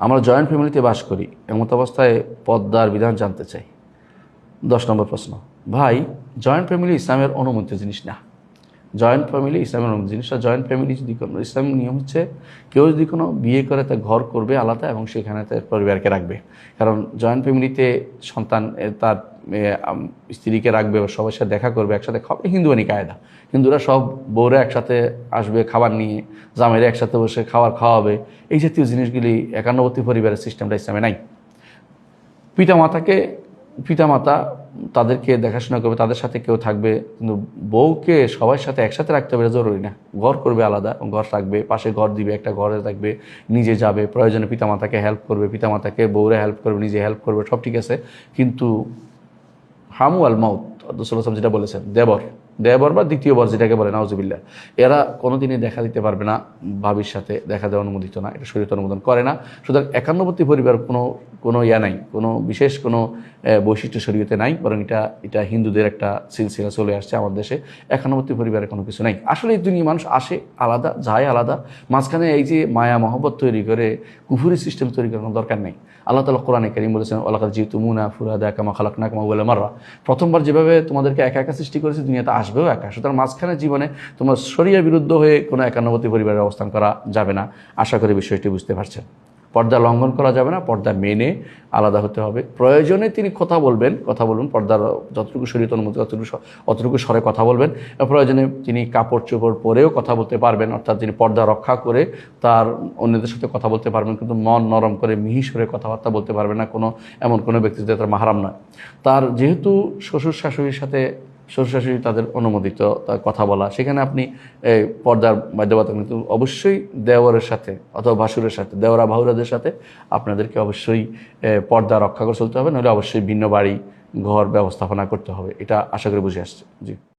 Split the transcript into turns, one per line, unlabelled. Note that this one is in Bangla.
আমরা জয়েন্ট ফ্যামিলিতে বাস করি, এমত অবস্থায় পর্দার বিধান জানতে চাই। 10 নম্বর প্রশ্ন, ভাই জয়েন্ট ফ্যামিলি ইসলামের অনুমোদিত জিনিস না। জয়েন্ট ফ্যামিলি ইসলামের অনুমোদিত জিনিস না। জয়েন্ট ফ্যামিলি যদি কোনো ইসলামিক নিয়ম হচ্ছে কেউ যদি কোনো বিয়ে করে তার ঘর করবে আলাদা এবং সেখানে তার পরিবারকে রাখবে। কারণ জয়েন্ট ফ্যামিলিতে সন্তান তার স্ত্রীকে রাখবে, সবার সাথে দেখা করবে, একসাথে খাবে, হিন্দুয়ানি কায়দা। হিন্দুরা সব বউরা একসাথে আসবে খাবার নিয়ে, জামাইরা একসাথে বসে খাওয়াবে। এই জাতীয় জিনিসগুলি একান্নবর্তী পরিবারের সিস্টেমটা ইসলামে নাই। পিতামাতা তাদেরকে দেখাশোনা করবে, তাদের সাথে কেউ থাকবে, কিন্তু বউকে সবার সাথে একসাথে রাখতে হবে জরুরি না। ঘর করবে আলাদা, ঘর রাখবে, পাশে ঘর দিবে, একটা ঘরে থাকবে, নিজে যাবে, প্রয়োজনে পিতামাতাকে হেল্প করবে, পিতামাতাকে বউরা হেল্প করবে, নিজে হেল্প করবে, সব ঠিক আছে। কিন্তু হামু আল মাউত রাসূলুল্লাহ যেটা বলেছেন, দেবর বা দ্বিতীয় বর যেটাকে বলে নাউজুবিল্লাহ, এরা কোনোদিনই দেখা দিতে পারবে না, ভাবির সাথে দেখা দেওয়া অনুমোদিত না, এটা শরীয়ত অনুমোদন করে না। সুতরাং একান্নবর্তী পরিবার কোনো নাই, কোনো বিশেষ কোনো বৈশিষ্ট্য শরীয়তে নাই, বরং এটা হিন্দুদের একটা সিলসিলা চলে আসছে আমাদের দেশে। একান্নবর্তী পরিবারে কোনো কিছু নাই। আসলে এই দুনিয়া মানুষ আসে আলাদা, যায় আলাদা, মাঝখানে এই যে মায়া মহব্বত তৈরি করে কুফুরি সিস্টেম তৈরি করার কোনো দরকার নেই। আল্লাহ তাআলা কোরআনে কারীম বলেছেন, ওয়ালাকাদ জিতুমুনা ফুরাদা কামা খালাকনাকুম আউওয়ালা মাররা। প্রথমবার যেভাবে তোমাদেরকে একা একা সৃষ্টি করেছে, দুনিয়াতে আসবেও একা। সুতরাং মাঝখানে জীবনে তোমার শরিয়া বিরুদ্ধ হয়ে কোনো একান্নবর্তী পরিবারের অবস্থান করা যাবে না। আশা করি বিষয়টি বুঝতে পারছেন। পর্দা লঙ্ঘন করা যাবে না, পর্দা মেনে আলাদা হতে হবে। প্রয়োজনে তিনি কথা বলবেন, পর্দার যতটুকু শরীয়ত অনুমতি অতটুকু স্বরে কথা বলবেন। প্রয়োজনে তিনি কাপড় চোপড় পরেও কথা বলতে পারবেন, অর্থাৎ তিনি পর্দা রক্ষা করে তার অন্যদের সাথে কথা বলতে পারবেন, কিন্তু মন নরম করে মিহি সুরে কথাবার্তা বলতে পারবেন না এমন কোনো ব্যক্তি যাতে তার মাহরাম নয়। তার যেহেতু শ্বশুর শাশুড়ি তাদের অনুমোদিত তার কথা বলা, সেখানে আপনি পর্দার বাধ্যবাধকতা, কিন্তু অবশ্যই দেওরের সাথে অথবা ভাসুরের সাথে, দেওরা ভাউরাদের সাথে আপনাদেরকে অবশ্যই পর্দা রক্ষা করে চলতে হবে, নাহলে অবশ্যই ভিন্ন বাড়ি ঘর ব্যবস্থাপনা করতে হবে। এটা আশা করি বুঝে আসছে। জি।